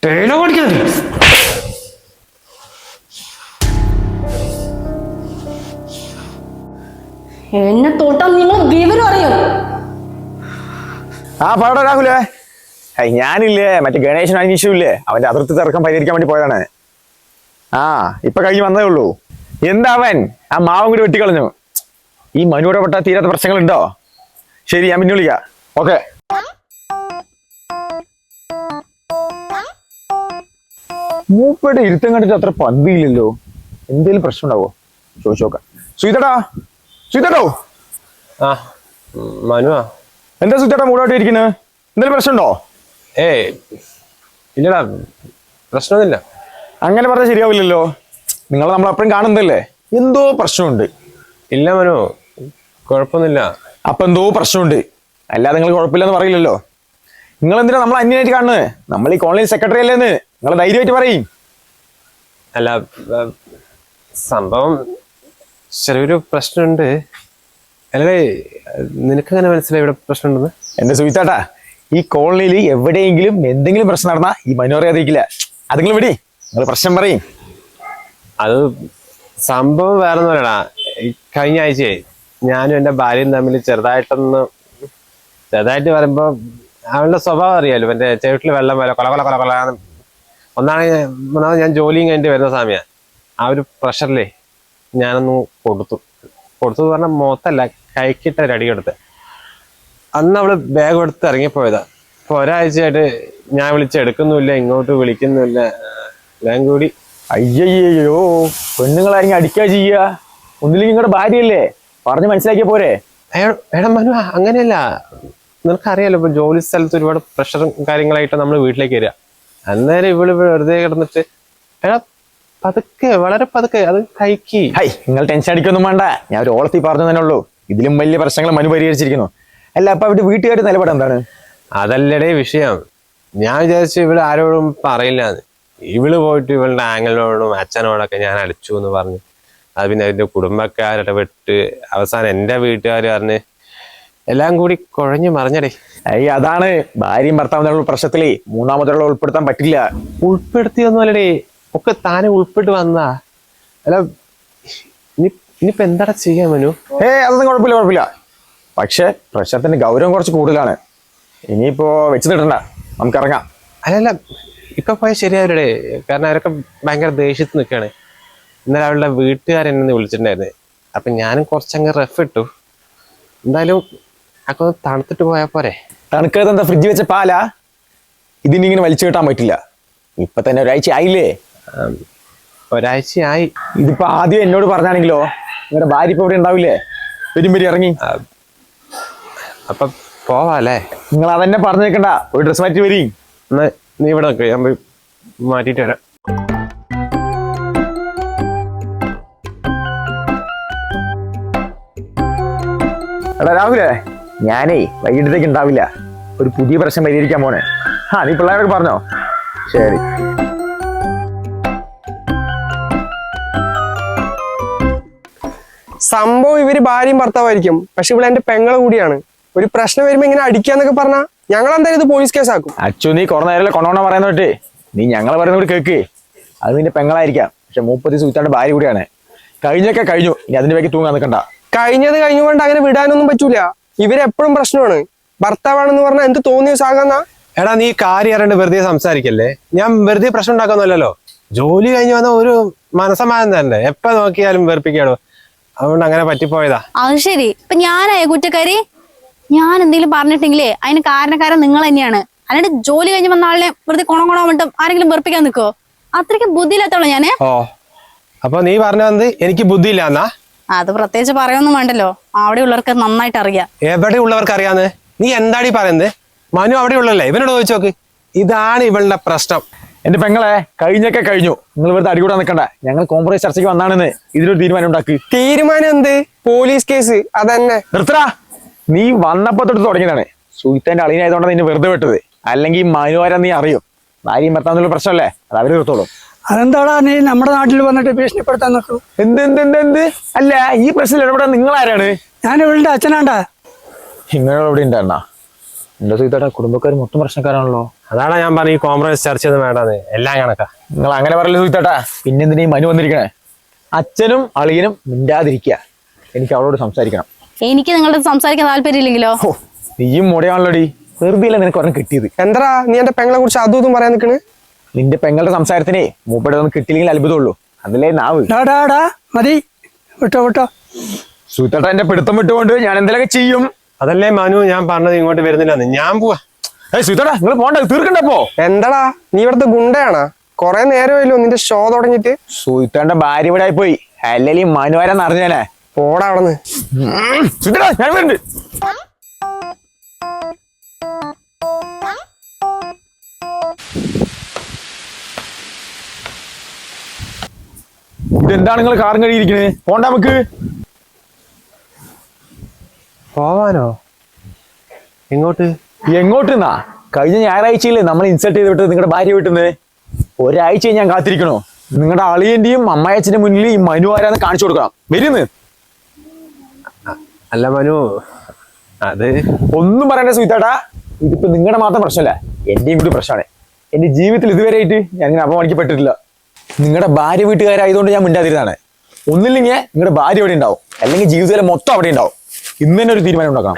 എന്നെ തൊട്ടാ നിങ്ങൾ വിവരം അറിയോ? ആ പാടാ രാഹുലേ. ഞാനില്ലേ മറ്റേ ഗണേശൻ അനീഷുല്ലേ, അവന്റെ അതിർത്തി തർക്കം പരിഹരിക്കാൻ വേണ്ടി പോയതാണ്. ആ ഇപ്പൊ കഴിഞ്ഞ് വന്നതേ ഉള്ളൂ. എന്താ അവൻ ആ മാവും കൂടി വെട്ടിക്കളഞ്ഞു. ഈ മനുവിടെ പെട്ട തീരാത്ത പ്രശ്നങ്ങളുണ്ടോ? ശരി, ഞാൻ പിന്നെ വിളിക്കാം. ഓക്കെ. മൂപ്പയുടെ ഇരുത്തം കണ്ടിട്ട് അത്ര പന്തിയില്ലല്ലോ. എന്തേലും പ്രശ്നം ഉണ്ടാവോ ചോദിച്ചു നോക്കാം. സുഹിതടാ, സുഹിതടോ. ആ മനുവാ. എന്താ സുഹിതേട്ടാ മൂടായിട്ട് ഇരിക്കുന്നത്? എന്തെങ്കിലും പ്രശ്നമുണ്ടോ? ഇല്ലടാ, പ്രശ്നമൊന്നുമില്ല. അങ്ങനെ പറഞ്ഞാൽ ശരിയാവില്ലല്ലോ. നിങ്ങൾ നമ്മളെപ്പോഴും കാണുന്നതല്ലേ. എന്തോ പ്രശ്നമുണ്ട്. ഇല്ല മനു, കുഴപ്പമൊന്നുമില്ല. അപ്പൊ എന്തോ പ്രശ്നമുണ്ട്, അല്ലാതെ നിങ്ങൾ കുഴപ്പമില്ലെന്ന് പറയില്ലല്ലോ. നിങ്ങൾ എന്തിനാ നമ്മൾ അന്യനായിട്ട് കാണുന്നത്? നമ്മൾ ഈ കോളേജ് സെക്രട്ടറി അല്ലേന്ന് നിങ്ങൾ ധൈര്യമായിട്ട് പറയും. അല്ല, സംഭവം ചെറിയൊരു പ്രശ്നമുണ്ട്. അല്ലേ, നിനക്കങ്ങനെ മനസ്സിലായി ഇവിടെ പ്രശ്നമുണ്ടെന്ന്? എന്റെ സുഹിത്താട്ടാ, ഈ കോളനിയിൽ എവിടെയെങ്കിലും എന്തെങ്കിലും പ്രശ്നം നടന്നാ ഈ മനു അറിയാതിരിക്കില്ല. അത് നിങ്ങൾ വിടി, നിങ്ങൾ പ്രശ്നം പറയും. അത് സംഭവം വേറെ ഒന്നും പറയടാ. കഴിഞ്ഞ ആഴ്ചയായി ഞാനും എൻ്റെ ഭാര്യയും തമ്മിൽ ചെറുതായിട്ട് പറയുമ്പോ അവളുടെ സ്വഭാവം അറിയാലോ. എൻ്റെ ചെവിട്ടിൽ വെള്ളം പോലെ കൊല കൊല കൊല കൊല. ഒന്നാമത് ഞാൻ ജോലിയും കഴിഞ്ഞിട്ട് വരുന്ന സമയം ആ ഒരു പ്രഷറിലേ ഞാനൊന്ന് കൊടുത്തു പറഞ്ഞാൽ മുഖത്തല്ല, കൈക്കിട്ട ഒരു അടി കൊടുത്ത്. അന്ന് അവള് ബാഗ് എടുത്ത് ഇറങ്ങിപ്പോയതാ. ഇപ്പൊ ഒരാഴ്ചയായിട്ട് ഞാൻ വിളിച്ചെടുക്കുന്നുമില്ല, ഇങ്ങോട്ട് വിളിക്കുന്നുമില്ല. എല്ലാം കൂടി അയ്യോ, പെണ്ണുങ്ങളായിരിക്കും അടിക്കാ ചെയ്യുക. ഒന്നില്ലെങ്കിൽ നിങ്ങളുടെ ഭാര്യയല്ലേ, പറഞ്ഞ് മനസ്സിലാക്കിയ പോരെ? എടാ മനു, അങ്ങനെയല്ല. നിനക്കറിയാലോ ഇപ്പൊ ജോലി സ്ഥലത്ത് ഒരുപാട് പ്രഷറും കാര്യങ്ങളായിട്ട് നമ്മൾ വീട്ടിലേക്ക് വരിക. അന്നേരം ഇവള് വെറുതെ കിടന്നിട്ട് എടാ പതുക്കെ, വളരെ പതുക്കെ അത് കൈക്ക്. നിങ്ങൾ ടെൻഷൻ അടിക്കൊന്നും വേണ്ട, ഞാൻ ഒരു ഓളത്തി പറഞ്ഞു തന്നെ ഉള്ളൂ. ഇതിലും വലിയ പ്രശ്നങ്ങൾ മനു പരിഹരിച്ചിരിക്കുന്നു. അല്ല, അപ്പൊ അവിടെ വീട്ടുകാരുടെ നിലപാട് എന്താണ്? അതല്ലടേ വിഷയം. ഞാൻ വിചാരിച്ചു ഇവള് ആരോടും പറയില്ലാന്ന്. ഇവള് പോയിട്ട് ഇവളുടെ ആങ്ങളോടും അച്ഛനോടൊക്കെ ഞാൻ അടിച്ചു എന്ന് പറഞ്ഞു. അത് പിന്നെ അതിന്റെ കുടുംബക്കാരുടെ വിട്ട് അവസാനം എൻ്റെ വീട്ടുകാർ പറഞ്ഞ് എല്ലാം കൂടി കുഴഞ്ഞു മറിഞ്ഞടേ. അതാണ് ഭാര്യയും ഭർത്താവും തമ്മിലുള്ള പ്രശ്നത്തിലേ മൂന്നാമതുള്ള ഉൾപ്പെടുത്താൻ പറ്റില്ല. ഉൾപ്പെടുത്തിയൊന്നും അല്ലടേ, ഒക്കെ താനെ ഉൾപ്പെട്ട് വന്നാ. അല്ല ഇനിയിപ്പോ എന്താടാ ചെയ്യാൻ മനു? അതൊന്നും കുഴപ്പമില്ല. പക്ഷെ പ്രശ്നത്തിന്റെ ഗൗരവം കുറച്ച് കൂടുതലാണ്. ഇനിയിപ്പോ വെച്ച് നിടണ്ട, നമുക്ക് ഇറങ്ങാം. അല്ലല്ല, ഇപ്പൊ പോയാൽ ശരിയാവില്ലേ? കാരണം അവരൊക്കെ ഭയങ്കര ദേഷ്യത്ത് നിൽക്കുകയാണ്. ഇന്നലെ അവളുടെ വീട്ടുകാരെന്നെ വിളിച്ചിട്ടുണ്ടായിരുന്നു. അപ്പൊ ഞാനും കുറച്ചങ്ങ് റഫ് ഇട്ടു. എന്തായാലും ഒക്കെ ഒന്ന് തണുത്തിട്ട് പോയാ പോരെ? തണുക്കത് എന്താ, ഫ്രിഡ്ജ് വെച്ച പാലാ? ഇതിനിങ്ങനെ വലിച്ചു കിട്ടാൻ പറ്റില്ല. ഇപ്പൊ തന്നെ ഒരാഴ്ച ആയില്ലേ? ഒരാഴ്ചയായി. ഇതിപ്പോ ആദ്യം എന്നോട് പറഞ്ഞാണെങ്കിലോ നിങ്ങളുടെ ഭാര്യ ഇപ്പൊ ഇവിടെ ഉണ്ടാവില്ലേ? വരും ഇറങ്ങി. അപ്പൊ പോവാല്ലേ? നിങ്ങൾ അതന്നെ പറഞ്ഞു വെക്കണ്ട, ഒരു ഡ്രസ് മാറ്റി വരീ. എന്നാ നീ ഇവിടെ നോക്ക്, ഞാൻ പോയി മാറ്റിട്ട് വരാം. എടാ രാഹുലേ, ഞാനേ വൈകിട്ടത്തേക്ക് ഉണ്ടാവില്ല. ഒരു പുതിയ പ്രശ്നം പരിഹരിക്കാൻ പോണേ. നീ പിള്ളേരൊക്കെ പറഞ്ഞോ? ശരി. സംഭവം ഇവര് ഭാര്യയും ഭർത്താവായിരിക്കും, പക്ഷെ ഇവിടെ എന്റെ പെങ്ങളെ കൂടിയാണ്. ഒരു പ്രശ്നം വരുമ്പോ ഇങ്ങനെ അടിക്കാന്നൊക്കെ പറഞ്ഞാൽ ഞങ്ങൾ എന്തായാലും ഇത് പോലീസ് കേസാക്കും. അച്ചു, നീ കുറെ നേരം കൊണ്ടോണ പറയുന്ന തൊട്ട് നീ ഞങ്ങൾ പറയുന്ന കൂടി കേക്ക്. അത് നിന്റെ പെങ്ങളായിരിക്കാം, പക്ഷെ മൂപ്പത്തി സുഹൃത്താണ്ട് ഭാര്യ കൂടിയാണ്. കഴിഞ്ഞൊക്കെ കഴിഞ്ഞു, ഇനി അതിന്റെ ബാക്കി തൂങ്ങാൻ നിൽക്കണ്ട. കഴിഞ്ഞത് കഴിഞ്ഞുകൊണ്ട് അങ്ങനെ വിടാനൊന്നും പറ്റൂല. ഇവരെപ്പോഴും പ്രശ്നമാണ്. ഭർത്താവാണെന്ന് പറഞ്ഞാൽ എന്ത് തോന്നിയ സാകാന്നാ. എടാ നീ കാര്യം അറിയണ്ട് വെറുതെ സംസാരിക്കല്ലേ. ഞാൻ വെറുതെ പ്രശ്നം ഉണ്ടാക്കുന്നല്ലോ. ജോലി കഴിഞ്ഞ് വന്ന ഒരു മനസ്സമാനം തന്നെ എപ്പ നോക്കിയാലും വെറുപ്പിക്കാടോ. അതുകൊണ്ട് അങ്ങനെ പറ്റിപ്പോയതാ. അത് ശരി. ഇപ്പൊ ഞാനായ കുറ്റക്കാരി? ഞാൻ എന്തെങ്കിലും പറഞ്ഞിട്ടെങ്കിലേ അതിന് കാരണക്കാരൻ നിങ്ങൾ തന്നെയാണ്. അല്ലാണ്ട് ജോലി കഴിഞ്ഞ് വന്ന ആളിനെ വെറുതെ കൊണകൊണ വിട്ടും ആരെങ്കിലും വെറുപ്പിക്കാൻ നിൽക്കോ? അത്രയ്ക്ക് ബുദ്ധിയില്ലാത്തോളൂ ഞാന്. ഓ, അപ്പൊ നീ പറഞ്ഞത് എനിക്ക് ബുദ്ധിയില്ല എന്നാ? അത് പ്രത്യേകിച്ച് പറയൊന്നും വേണ്ടല്ലോ, അവിടെ ഉള്ളവർക്ക് നന്നായിട്ട് അറിയാം. എവിടെ ഉള്ളവർക്ക് അറിയാന്ന്? നീ എന്താടി പറയുന്നത്? മനു അവിടെ ഉള്ളല്ലേ, ഇവനോട് ചോദിച്ചു നോക്ക്. ഇതാണ് ഇവളുടെ പ്രശ്നം. എന്റെ പെങ്ങളെ, കഴിഞ്ഞൊക്കെ കഴിഞ്ഞു. നിങ്ങൾ വെറുതെ അടികൂടാൻ നിൽക്കണ്ട. ഞങ്ങൾ കോംപ്രമൈസ് ചർച്ചയ്ക്ക് വന്നാണെന്ന് ഇതിനൊരു തീരുമാനം ഉണ്ടാക്കി. തീരുമാനം എന്ത്? Police case. അതന്നെ. നിർത്തടാ, നീ വന്നപ്പോ തൊട്ട് തുടങ്ങിയതാണ്. സുഹിത്തന്റെ അളിയനായതുകൊണ്ടാണ് നിന്നെ വെറുതെ വിട്ടത്. അല്ലെങ്കിൽ മനുവാരാ നീ അറിയും. ഭാര്യയും ഭർത്താവിനുള്ള പ്രശ്നമല്ലേ, അത് അവര് നിർത്തോളൂ. അതെന്താടാ നീ നമ്മുടെ നാട്ടിൽ വന്നിട്ട് ഭീഷണിപ്പെടുത്താൻ നിൽക്കും? എന്ത് അല്ല, ഈ പ്രശ്നത്തിൽ ഇടപെടാൻ നിങ്ങൾ ആരാണ്? ഞാൻ ഇവളുടെ അച്ഛനാണ്ടാ. നിങ്ങളെവിടെ ഉണ്ടായിരുന്നാ? എന്റെ സുഹിത്തേട്ടാ, കുടുംബക്കാർ മൊത്തം പ്രശ്നക്കാരാണല്ലോ. അതാണ് ഞാൻ പറഞ്ഞ ഈ കോംപ്രമൈസ് ചർച്ച ഒന്നും വേണ്ടത്, എല്ലാം കണക്കാ. നിങ്ങൾ അങ്ങനെ പറയല്ലോ സുഹിത്തേട്ടാ. പിന്നെന്തിനാ ഈ മനു വന്നിരിക്കണേ? അച്ഛനും അളിയനും മിണ്ടാതിരിക്കുക. എനിക്ക് അവളോട് സംസാരിക്കണം. എനിക്ക് നിങ്ങളുടെ സംസാരിക്കാൻ താല്പര്യമില്ലെങ്കിലോ? ഓ, നീയും മുടയാണല്ലോടി. വെറുതെ അല്ല നിനക്ക് ഒരെണ്ണം കിട്ടിയത്. എന്താ നീ എന്റെ പെങ്ങളെ കുറിച്ച് അതും ഇതും പറയാൻ നിൽക്കണ്? നിന്റെ പെങ്ങളുടെ സംസാരത്തിനെ മൂപ്പടെ ഒന്നും കിട്ടിയില്ലെങ്കിൽ അത്ഭുതമുള്ളൂ. അതിലേ നാവ്. ഡാ മതി, വിട്ടോ. സുഹിത്തേട്ടാ എന്റെ പിടുത്തം വിട്ടുകൊണ്ട് ഞാൻ എന്തെങ്കിലുമൊക്കെ ചെയ്യും. അതല്ലേ മനു ഞാൻ പറഞ്ഞത് ഇങ്ങോട്ട് വരുന്നില്ലെന്ന്. ഞാൻ പോവാ. സുഹിത്തേട്ടാ നിങ്ങൾ പോണ്ട, തീർക്കണ്ടപ്പോ. എന്താടാ നീ ഇവിടുത്തെ ഗുണ്ടയാണാ? കൊറേ നേരമല്ലോ നിന്റെ ഷോ തുടങ്ങിട്ട്. സുഹിത്തേട്ടന്റെ ഭാര്യ ഇവിടെ പോയി. അല്ലെങ്കിൽ മനുവാരെന്ന് അറിഞ്ഞാലേ. പോടാ അവിടെന്ന്. സുഹിത്തേട്ടാ ഞാൻ വരുന്നുണ്ട്. ഇതെന്താണ് നിങ്ങൾ കാറും കഴിയിരിക്കുന്നത്? പോണ്ട നമുക്ക്. പോവാനോ? എങ്ങോട്ട്? എങ്ങോട്ടെന്നാ? കഴിഞ്ഞ ഞായറാഴ്ചയില്ലേ നമ്മൾ ഇൻസൾട്ട് ചെയ്ത് വിട്ടത് നിങ്ങളുടെ ഭാര്യ വീട്ടിന്ന്. ഒരാഴ്ച ഞാൻ കാത്തിരിക്കണോ? നിങ്ങളുടെ അളിയന്റെയും അമ്മായച്ചന്റെ മുന്നിൽ ഈ മനു ആരാന്ന് കാണിച്ചു കൊടുക്കണം. വരുന്ന്. അല്ല മനു, അത് ഒന്നും പറയണ്ട സുഹിത്തേട്ടാ. ഇതിപ്പോ നിങ്ങളുടെ മാത്രം പ്രശ്നമല്ല, എന്റെയും കൂടി പ്രശ്നമാണ്. എന്റെ ജീവിതത്തിൽ ഇതുവരെ ആയിട്ട് ഞാൻ ഇങ്ങനെ അപമാനിക്കപ്പെട്ടിട്ടില്ല. നിങ്ങളുടെ ഭാര്യ വീട്ടുകാരായതുകൊണ്ട് ഞാൻ മിണ്ടാതിരുന്നതാണ്. ഒന്നില്ലെങ്കിൽ നിങ്ങളുടെ ഭാര്യ അവിടെ ഉണ്ടാവും, അല്ലെങ്കിൽ ജീവിതത്തിലെ മൊത്തം അവിടെ ഉണ്ടാവും. ഇന്ന് തന്നെ ഒരു തീരുമാനം ഉണ്ടാക്കണം.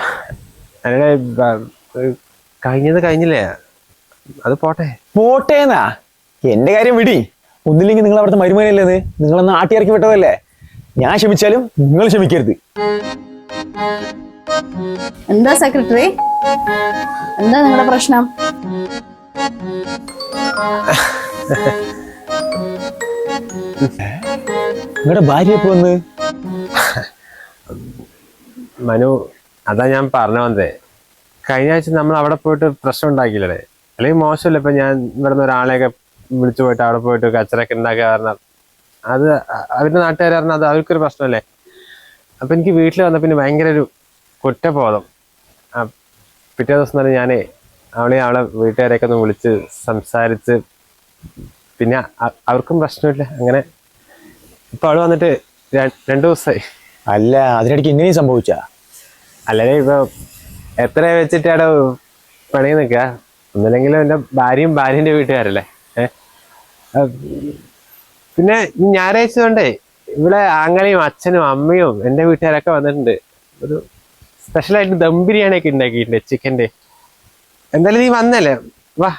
കഴിഞ്ഞത് കഴിഞ്ഞില്ലേ, അത് പോട്ടെ. പോട്ടേന്നാ? എന്റെ കാര്യം വിടി. ഒന്നില്ലെങ്കിൽ നിങ്ങൾ അവിടുത്തെ മരുമകനല്ലേന്ന് നിങ്ങളൊന്ന് ആട്ടിയിറക്കി വിട്ടതല്ലേ. ഞാൻ ക്ഷമിച്ചാലും നിങ്ങൾ ക്ഷമിക്കരുത്. എന്താ സെക്രട്ടറി, എന്താ നിങ്ങളുടെ പ്രശ്നം? നിങ്ങളുടെ ഭാര്യ എപ്പോ വന്ന്? മനു, അതാ ഞാൻ പറഞ്ഞു വന്നേ. കഴിഞ്ഞ ആഴ്ച നമ്മൾ അവിടെ പോയിട്ട് പ്രശ്നം ഉണ്ടാക്കിയില്ലേ? അല്ലെങ്കിൽ മോശമല്ല ഇപ്പൊ ഞാൻ ഇവിടുന്ന് ഒരാളെയൊക്കെ വിളിച്ചു പോയിട്ട് അവിടെ പോയിട്ട് കച്ചറൊക്കെ ഉണ്ടാക്കുക പറഞ്ഞാൽ അത് അവരുടെ നാട്ടുകാർ പറഞ്ഞാൽ അത് അവർക്കൊരു പ്രശ്നമല്ലേ. അപ്പൊ എനിക്ക് വീട്ടിൽ വന്ന പിന്നെ ഭയങ്കര ഒരു കുറ്റബോധം. പിറ്റേ ദിവസം തന്നെ ഞാനേ അവളെ വീട്ടുകാരെയൊക്കെ ഒന്ന് വിളിച്ച് സംസാരിച്ച്, പിന്നെ അവർക്കും പ്രശ്നമില്ല. അങ്ങനെ ഇപ്പൊ അവള് വന്നിട്ട് 2 ദിവസമായി. അല്ല, അതിനിടയ്ക്ക് ഇങ്ങനെയും സംഭവിച്ചാ? അല്ലെങ്കിൽ ഇപ്പൊ എത്ര വെച്ചിട്ട് അവിടെ പണി നിൽക്കുക. ഒന്നില്ലെങ്കിലും എൻ്റെ ഭാര്യൻ്റെ വീട്ടുകാരല്ലേ. പിന്നെ ഞായറാഴ്ച കൊണ്ടേ ഇവിടെ ആങ്ങളെയും അച്ഛനും അമ്മയും എൻ്റെ വീട്ടുകാരൊക്കെ വന്നിട്ടുണ്ട്. ഒരു സ്പെഷ്യലായിട്ട് ദം ബിരിയാണി ഒക്കെ ഉണ്ടാക്കിയിട്ടുണ്ട്, ചിക്കൻ്റെ. എന്തായാലും നീ വന്നല്ലേ, വാ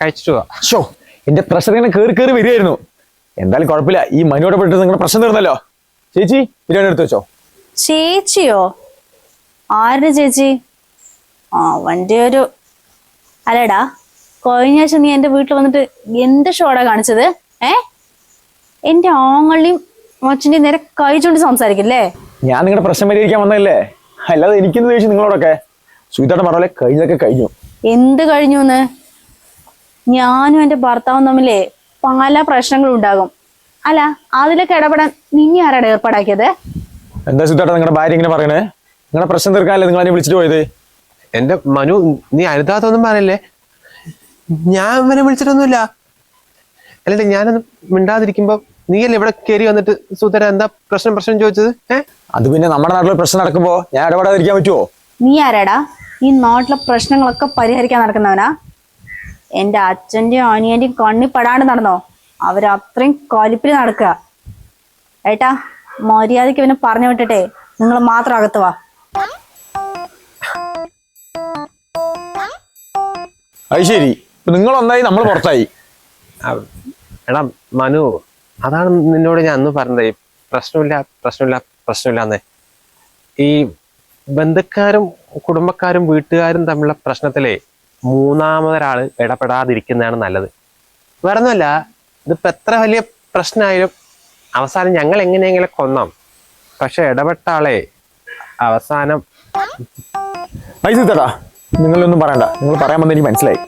കഴിച്ചിട്ട് പോവാ. ഷോ, എന്റെ പ്രഷർ ഇങ്ങനെ കയറി വരികയായിരുന്നു. എന്തായാലും കുഴപ്പമില്ല, ഈ മനുவோட പെട്ട് നിങ്ങളുടെ പ്രശ്നം തീർന്നല്ലോ. ചേച്ചി ബിരിയാണി എടുത്തു വെച്ചോ. ചേച്ചിയോ? ആരുടെ ചേച്ചി? വണ്ടി ഒരു അല്ലടാ, കഴിഞ്ഞ ആഴ്ച നീ എന്റെ വീട്ടിൽ വന്നിട്ട് എന്ത് ഷോടാ കാണിച്ചത്? എന്റെ ആങ്ങളുടെയും മച്ചന്റെയും നേരെ കഴിച്ചോണ്ട് സംസാരിക്കില്ലേ? ഞാൻ നിങ്ങളുടെ പ്രശ്നം പരിഹരിക്കാൻ വന്നതല്ലേ, അല്ലാതെ എനിക്കെന്ത് ചോദിച്ചു നിങ്ങളോടൊക്കെ. സുഹിത്തേട്ടൻ പറഞ്ഞല്ലേ കഴിഞ്ഞതൊക്കെ കഴിഞ്ഞു. എന്ത് കഴിഞ്ഞുന്ന്? ഞാനും എന്റെ ഭർത്താവും തമ്മിലേ പല പ്രശ്നങ്ങളും ഉണ്ടാകും. അല്ല, അതിലൊക്കെ ഇടപെടാൻ നിന്നെ ആരാണ് ഏർപ്പാടാക്കിയത്? എന്താ സുഹിത്തേട്ടൻ നിങ്ങളുടെ ഭാര്യ ഇങ്ങനെ പറയണേ? നിങ്ങളുടെ പ്രശ്നം തീർക്കാനല്ലേ നിങ്ങൾ എന്നെ വിളിച്ചിട്ട് പോയത്? എന്റെ മനു, നീ അരുതാത്തൊന്നും പറയല്ലേ. ഞാൻ ഇവനെ വിളിച്ചിട്ടൊന്നുമില്ല. അല്ലേ, ഞാനൊന്നും മിണ്ടാതിരിക്കുമ്പോ നീയല്ലേ ഇവിടെ കയറി വന്നിട്ട് സുധര എന്താ പ്രശ്നം ചോദിച്ചത്? അത് പിന്നെ നമ്മുടെ നാട്ടിൽ പ്രശ്നം നടക്കുമ്പോ ഞാൻ ഇടപെടാതിരിക്കാൻ പറ്റുമോ? നീ ആരാടാ ഈ നാട്ടിലെ പ്രശ്നങ്ങളൊക്കെ പരിഹരിക്കാൻ നടക്കുന്നവനാ? എന്റെ അച്ഛന്റെയും അനിയന്റെയും കണ്ണിപ്പെടാണ്ട് നടന്നോ? അവരത്രയും കലിപ്പിൽ നടക്കുക. ഏട്ടാ, മര്യാദയ്ക്ക് ഇവനെ പറഞ്ഞു വിട്ടിട്ടേ നിങ്ങൾ മാത്രം അകത്ത് വാ. അത് ശരി, നിങ്ങൾ ഒന്നായി നമ്മൾ പുറത്തായി. എടാ മനു, അതാണ് നിന്നോട് ഞാൻ അന്ന് പറഞ്ഞത്, പ്രശ്നമില്ല എന്നേ. ഈ ബന്ധുക്കാരും കുടുംബക്കാരും വീട്ടുകാരും തമ്മിലുള്ള പ്രശ്നത്തിലെ മൂന്നാമതൊരാള് ഇടപെടാതിരിക്കുന്നതാണ് നല്ലത്. വേറെ ഒന്നുമല്ല, ഇതിപ്പോ എത്ര വലിയ പ്രശ്നമായാലും അവസാനം ഞങ്ങൾ എങ്ങനെയെങ്കിലും കൊന്നാം. പക്ഷെ ഇടപെട്ട ആളെ അവസാനം. പൈസ നിങ്ങളൊന്നും പറയണ്ട, നിങ്ങൾ പറയാൻ വന്ന് എനിക്ക് മനസ്സിലായി.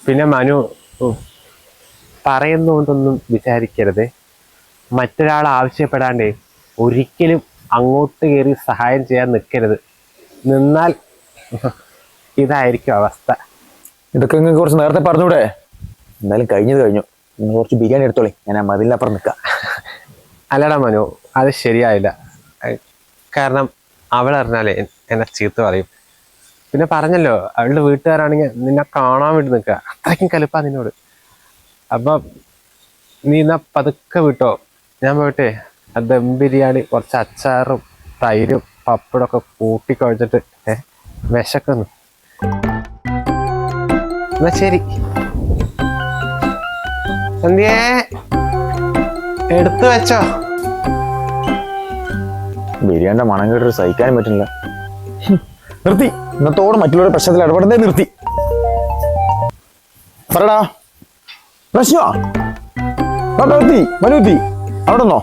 പിന്നെ മനു, പറയുന്നതൊന്നും വിചാരിക്കരുത്. മറ്റൊരാൾ ആവശ്യപ്പെടാണ്ടേ ഒരിക്കലും അങ്ങോട്ട് കയറി സഹായം ചെയ്യാൻ നിൽക്കരുത്. നിന്നാൽ ഇതായിരിക്കും അവസ്ഥ. ഇതൊക്കെ നിങ്ങൾക്ക് കുറച്ച് നേരത്തെ പറഞ്ഞൂടെ? എന്തായാലും കഴിഞ്ഞത് കഴിഞ്ഞു. നിങ്ങൾ കുറച്ച് ബിരിയാണി എടുത്തോളി, ഞാൻ ആ മതിലിനപ്പുറം നിൽക്കാം. അല്ലടാ മനു, അത് ശരിയായില്ല. കാരണം അവളറിഞ്ഞാലേ എന്നെ ചീത്ത പറയും. പിന്നെ പറഞ്ഞല്ലോ അവളുടെ വീട്ടുകാരാണെങ്കിൽ നിന്നെ കാണാൻ വേണ്ടി നിൽക്കുക, അത്രയ്ക്കും കലിപ്പാ നിന്നോട്. അപ്പൊ നീ എന്നാ പതുക്കെ വിട്ടോ, ഞാൻ പോയിട്ടെ ആ ദം ബിരിയാണി കുറച്ച് അച്ചാറും തൈരും പപ്പടമൊക്കെ കൂട്ടി കുഴച്ചിട്ട് വിശക്കുന്നു. എന്നാ ശരി. സന്ധ്യേ എടുത്തു വെച്ചോ. ബിരിയാണിന്റെ മണം കേട്ടിട്ട് സഹിക്കാനും പറ്റുന്നില്ല. നിർത്തി, ഇന്നത്തോടെ മറ്റുള്ളവരുടെ പ്രശ്നത്തിൽ ഇടപെടുന്നേ നിർത്തി. പറടാ പ്രശ്നമാ നിർത്തി. മനുത്തി അവിടെ നിന്നോ.